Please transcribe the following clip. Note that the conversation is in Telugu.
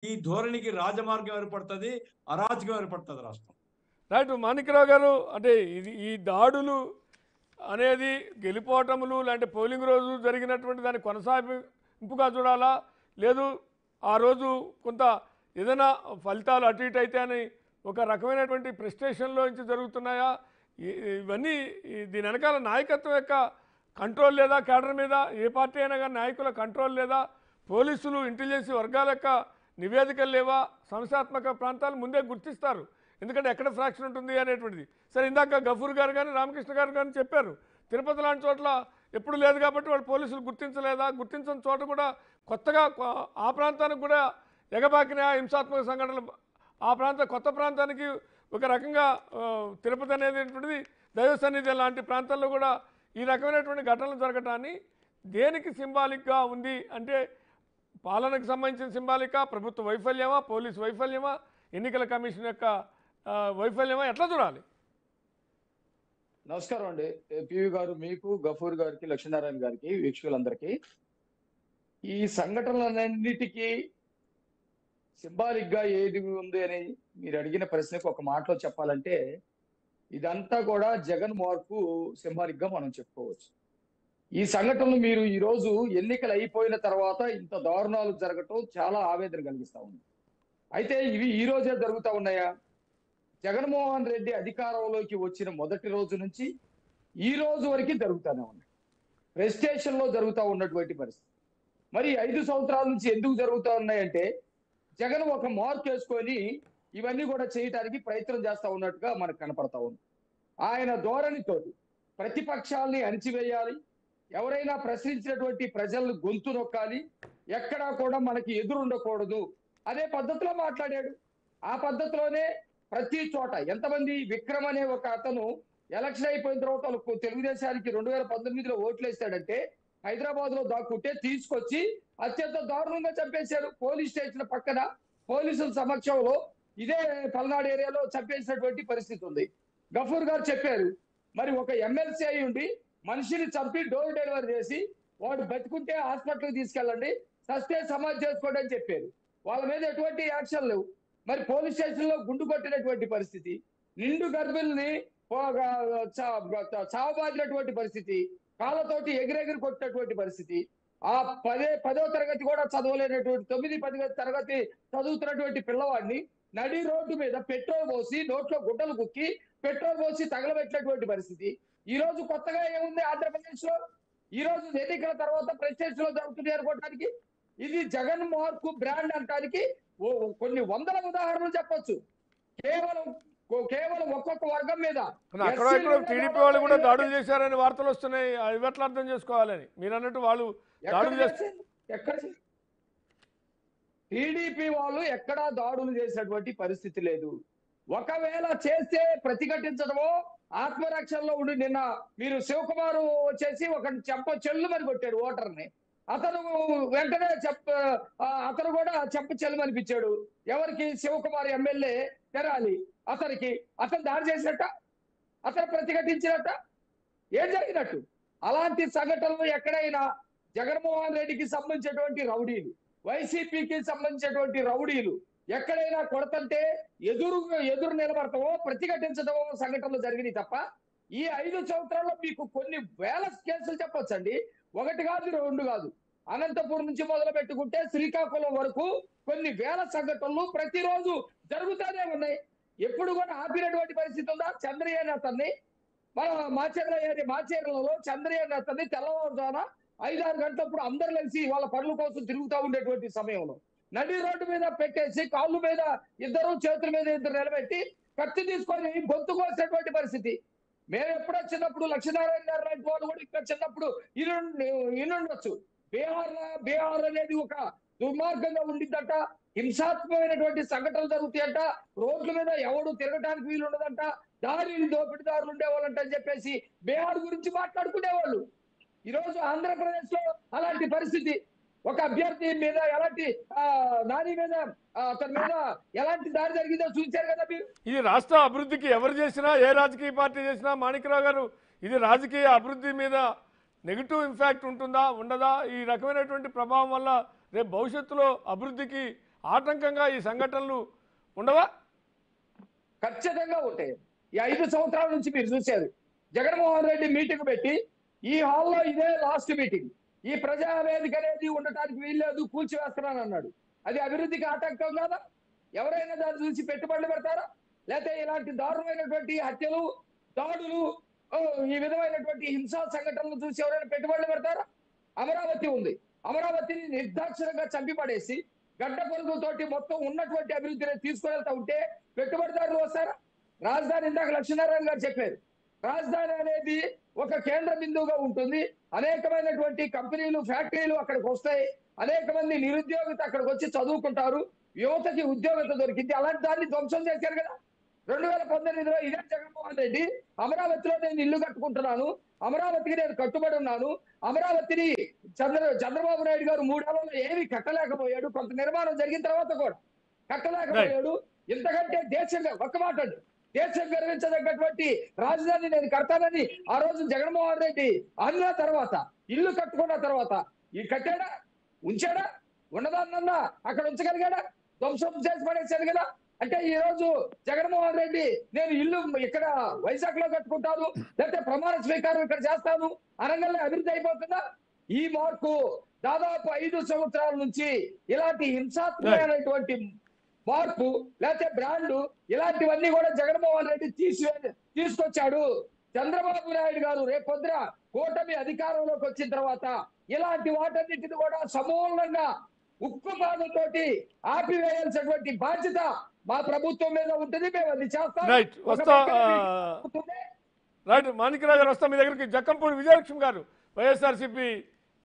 ఈ ధోరణికి రాజమార్గం ఏర్పడుతుంది, అరాచకం ఏర్పడుతుంది రాష్ట్రం. రైట్ మాణిక్యరావు గారు, అంటే ఈ దాడులు అనేది గెలిపోవటములు లాంటి పోలింగ్ రోజు జరిగినటువంటి దాన్ని కొనసాగింపుగా చూడాలా, లేదు ఆ రోజు కొంత ఏదైనా ఫలితాలు అటు ఇటు అయితే అని ఒక రకమైనటువంటి ప్రెస్టేషన్లో నుంచి జరుగుతున్నాయా? ఇవన్నీ దీని వెనకాల నాయకత్వం యొక్క కంట్రోల్ లేదా? కేడర్ మీద ఏ పార్టీ అయినా కానీ నాయకుల కంట్రోల్ లేదా? పోలీసులు ఇంటెలిజెన్స్ వర్గాల యొక్క నివేదికలు లేవా? సమస్యాత్మక ప్రాంతాలు ముందే గుర్తిస్తారు, ఎందుకంటే ఎక్కడ ఫ్రాక్షన్ ఉంటుంది అనేటువంటిది. సరే, ఇందాక గఫూర్ గారు కానీ రామకృష్ణ గారు కానీ చెప్పారు, తిరుపతి లాంటి చోట్ల ఎప్పుడు లేదు కాబట్టి వాళ్ళు పోలీసులు గుర్తించలేదా? గుర్తించని చోట కూడా కొత్తగా ఆ ప్రాంతానికి కూడా ఎగబాకిన హింసాత్మక సంఘటనలు, ఆ కొత్త ప్రాంతానికి ఒక రకంగా తిరుపతి అనేటువంటిది దైవ సన్నిధి లాంటి ప్రాంతాల్లో కూడా ఈ రకమైనటువంటి ఘటనలు జరగటాన్ని దేనికి సింబాలిక్గా ఉంది అంటే, పాలనకు సంబంధించిన సింబాలికా, ప్రభుత్వ వైఫల్యమా, పోలీసు వైఫల్యమా, ఎన్నికల కమిషన్ యొక్క వైఫల్యమా, ఎట్లా చూడాలి? నమస్కారం అండి పివి గారు, మీకు, గఫూర్ గారికి, లక్ష్మీనారాయణ గారికి, వీక్షకులందరికీ. ఈ సంఘటనలన్నిటికీ సింబాలిక్ గా ఏది ఉంది అని మీరు అడిగిన ప్రశ్నకు ఒక మాటలో చెప్పాలంటే, ఇదంతా కూడా జగన్ మార్పు సింబాలిక్ గా మనం చెప్పుకోవచ్చు. ఈ సంఘటనలు మీరు ఈ రోజు ఎన్నికలు అయిపోయిన తర్వాత ఇంత దారుణాలు జరగటం చాలా ఆవేదన కలిగిస్తా ఉంది. అయితే ఇవి ఈ రోజే జరుగుతూ ఉన్నాయా? జగన్మోహన్ రెడ్డి అధికారంలోకి వచ్చిన మొదటి రోజు నుంచి ఈ రోజు వరకు జరుగుతూనే ఉన్నాయి. ప్రెస్టేషన్ లో జరుగుతూ ఉన్నటువంటి పరిస్థితి. మరి 5 సంవత్సరాల నుంచి ఎందుకు జరుగుతూ ఉన్నాయంటే, జగన్ ఒక మార్క్ వేసుకొని ఇవన్నీ కూడా చేయడానికి ప్రయత్నం చేస్తా ఉన్నట్టుగా మనకు కనపడతా ఉంది. ఆయన ధోరణితోటి ప్రతిపక్షాలని అణిచివేయాలి, ఎవరైనా ప్రశ్నించినటువంటి ప్రజలను గొంతు నొక్కాలి, ఎక్కడా కూడా మనకి ఎదురుండకూడదు అనే పద్ధతిలో మాట్లాడాడు. ఆ పద్ధతిలోనే ప్రతి చోట ఎంతమంది విక్రమ్ అనే ఒక అతను ఎలక్షన్ అయిపోయిన తర్వాత తెలుగుదేశానికి 2019లో ఓట్లు వేస్తాడంటే, హైదరాబాద్ లో దాక్కుంటే తీసుకొచ్చి అత్యంత దారుణంగా చంపేశారు. పోలీస్ స్టేషన్ పక్కన పోలీసుల సమక్షంలో ఇదే పల్నాడు ఏరియాలో చంపేసినటువంటి పరిస్థితి ఉంది. గఫూర్ గారు చెప్పారు, మరి ఒక ఎమ్మెల్సీ అయి ఉండి మనిషిని చంపి డోర్ డెలివరీ చేసి వాడు బతుకుంటే హాస్పిటల్కి తీసుకెళ్ళండి, సస్తే సమాధి చేసుకోండి అని చెప్పారు. వాళ్ళ మీద ఎటువంటి యాక్షన్ లేవు. మరి పోలీస్ స్టేషన్ లో గుండు కొట్టినటువంటి పరిస్థితి, నిండు గర్భిల్ని చావబాదినటువంటి పరిస్థితి, కాళ్ళతోటి ఎగిరెగిరి కొట్టినటువంటి పరిస్థితి, ఆ 10వ తరగతి కూడా చదవలేనటువంటి 9-10 తరగతి చదువుతున్నటువంటి పిల్లవాడిని నడి రోడ్డు మీద పెట్రోల్ పోసి నోట్లో గుడ్డలు కుక్కి పెట్రోల్ పోసి తగలబెట్టినటువంటి పరిస్థితి. ఈ రోజు కొత్తగా ఏముంది ఆంధ్రప్రదేశ్ లో? ఈ రోజు ఎన్నికల తర్వాత ప్రెసిడెన్సీ లో జరుగుతుంది అనుకోవడానికి, ఇది జగన్ మార్కు బ్రాండ్ అనడానికి కొన్ని వందల ఉదాహరణలు చెప్పొచ్చు. కేవలం ఒక్కొక్క వర్గం మీద టీడీపీ వాళ్ళు కూడా దాడులు చేశారని వార్తలు వస్తున్నాయి. అవి ఎట్లా అర్థం చేసుకోవాలని మీరు అన్నట్టు వాళ్ళు దాడులు ఎక్కడ టీడీపీ వాళ్ళు ఎక్కడా దాడులు చేసినటువంటి పరిస్థితి లేదు. ఒకవేళ చేస్తే ప్రతిఘటించడమో ఆత్మరక్షణలో ఉండి, నిన్న మీరు శివకుమార్ వచ్చేసి ఒక చెల్లు మరి కొట్టాడు ఓటర్ని, అతను వెంటనే అతను కూడా చెల్లమనిపించాడు. ఎవరికి? శివకుమార్ ఎమ్మెల్యే తెరాలి అతనికి. అతను దాడి చేసినట్ట, అతను ప్రతిఘటించినట్ట, ఏం జరిగినట్టు? అలాంటి సంఘటనలు ఎక్కడైనా జగన్మోహన్ రెడ్డికి సంబంధించినటువంటి రౌడీలు, వైసీపీకి సంబంధించినటువంటి రౌడీలు ఎక్కడైనా కొడతంటే ఎదురు నిలబడతామో ప్రతిఘటించడమో సంఘటనలు జరిగినాయి తప్ప, ఈ 5 సంవత్సరాల్లో మీకు కొన్ని వేల కేసులు చెప్పొచ్చండి. 1 కాదు 2 కాదు. అనంతపురం నుంచి మొదలు పెట్టుకుంటే శ్రీకాకుళం వరకు కొన్ని వేల సంఘటనలు ప్రతిరోజు జరుగుతూనే ఉన్నాయి. ఎప్పుడు కూడా ఆపినటువంటి పరిస్థితి ఉందా? చంద్రయ్య అతన్ని మన మాచేర్లలో చంద్రయ్య అతన్ని తెల్లవారుజాన 5-6 గంటలప్పుడు అందరు కలిసి వాళ్ళ పనుల కోసం తిరుగుతూ ఉండేటువంటి సమయంలో నడి రోడ్డు మీద పెట్టేసి కాళ్ళు మీద ఇద్దరు, చేతుల మీద ఇద్దరు నిలబెట్టి కత్తి తీసుకొని గొంతు కోసినటువంటి పరిస్థితి. మేము ఎప్పుడో చిన్నప్పుడు లక్ష్మీనారాయణ గారు లాంటి వాళ్ళు కూడా ఇక్కడ చిన్నప్పుడు ఇనుండొచ్చు. బీహార్ అనేది ఒక దుర్మార్గంగా ఉండిద్దట, హింసాత్మకమైనటువంటి సంఘటనలు జరుగుతాయంట, రోడ్ల మీద ఎవడు తిరగటానికి వీలు ఉండదంట, దారిని దోపిడిదారులు ఉండేవాళ్ళంట అని చెప్పేసి బీహార్ గురించి మాట్లాడుకునేవాళ్ళు. ఈరోజు ఆంధ్రప్రదేశ్ లో అలాంటి పరిస్థితి. ఒక అభ్యర్థి మీద ఎలాంటి నాని మీద అతని మీద ఎలాంటి దాడి జరిగిందో చూశారు కదా మీరు. ఇది రాష్ట్ర అభివృద్ధికి ఎవరు చేసినా, ఏ రాజకీయ పార్టీ చేసినా, మాణిక్యరావు గారు, ఇది రాజకీయ అభివృద్ధి మీద నెగిటివ్ ఇంపాక్ట్ ఉంటుందా, ఉండదా? ఈ రకమైనటువంటి ప్రభావం వల్ల రేపు భవిష్యత్తులో అభివృద్ధికి ఆటంకంగా ఈ సంఘటనలు ఉండవా? ఖచ్చితంగా ఉంటాయి. ఈ 5 సంవత్సరాల నుంచి మీరు చూశారు, జగన్మోహన్ రెడ్డి మీటింగ్ పెట్టి ఈ హాల్లో ఇదే లాస్ట్ మీటింగ్, ఈ ప్రజావేదిక అనేది ఉండటానికి వీల్లేదు, కూల్చివేస్తున్నాను అన్నాడు. అది అభివృద్ధికి ఆటంకం కాదా? ఎవరైనా దాన్ని చూసి పెట్టుబడులు పెడతారా? లేకపోతే ఇలాంటి దారుణమైనటువంటి హత్యలు, దాడులు, ఈ విధమైనటువంటి హింసా సంఘటనలు చూసి ఎవరైనా పెట్టుబడులు పెడతారా? అమరావతి ఉంది, అమరావతిని నిర్దాక్షిణంగా చంపి పడేసి గడ్డ పొరుగుతోటి మొత్తం ఉన్నటువంటి అభివృద్ధిని తీసుకువెళ్తా ఉంటే పెట్టుబడిదారులు వస్తారా? రాజధాని ఇందాక లక్ష్మీనారాయణ గారు చెప్పారు, రాజధాని అనేది ఒక కేంద్ర బిందువుగా ఉంటుంది, అనేకమైనటువంటి కంపెనీలు, ఫ్యాక్టరీలు అక్కడికి వస్తాయి, అనేక మంది నిరుద్యోగిత అక్కడికి వచ్చి చదువుకుంటారు, యువతకి ఉద్యోగత దొరికింది. అలాంటి దాన్ని ధ్వంసం చేశారు కదా. 2019లో ఇదే జగన్మోహన్ రెడ్డి అమరావతిలో నేను ఇల్లు కట్టుకుంటున్నాను, అమరావతికి నేను కట్టుబడి ఉన్నాను, అమరావతిని చంద్రబాబు నాయుడు గారు 3 ఏళ్లలో ఏమీ కట్టలేకపోయాడు, కొంత నిర్మాణం జరిగిన తర్వాత కూడా కట్టలేకపోయాడు. ఇంతకంటే దేశంగా ఒక్క మాట అండి, దేశం గర్వించదగ్గటువంటి రాజధాని నేను కడతానని ఆ రోజు జగన్మోహన్ రెడ్డి అన్న తర్వాత, ఇల్లు కట్టుకున్న తర్వాత ఈ కట్టాడా? ఉంచాడా? ఉన్నదాన్నన్నా అక్కడ ఉంచగలిగాడా? ధ్వంసం చేసి పడేసాడు కదా. అంటే ఈ రోజు జగన్మోహన్ రెడ్డి నేను ఇల్లు ఇక్కడ వైజాగ్ లో కట్టుకుంటాను, లేకపోతే ప్రమాణ స్వీకారం ఇక్కడ చేస్తాను అనగానే అభివృద్ధి అయిపోతుందా? ఈ మార్పు దాదాపు 5 సంవత్సరాల నుంచి ఇలాంటి హింసాత్మకమైనటువంటి మార్పు లేకపోతే బ్రాండ్ ఇలాంటివన్నీ కూడా జగన్మోహన్ రెడ్డి తీసుకొచ్చాడు. చంద్రబాబు నాయుడు గారు రేపొద్దున కూటమి అధికారంలోకి వచ్చిన తర్వాత ఇలాంటి వాటన్నిటిని కూడా సమూలంగా ఉక్కు పాదంతోటి ఆపివేయాల్సినటువంటి బాధ్యత మా ప్రభుత్వం మీద ఉంటుంది. మేము అది చేస్తాం. రైట్, మాణిక్యరావు గారు వస్తాం మీ దగ్గరికి. జక్కంపూడి విజయలక్ష్మి గారు, వైఎస్ఆర్సీపీ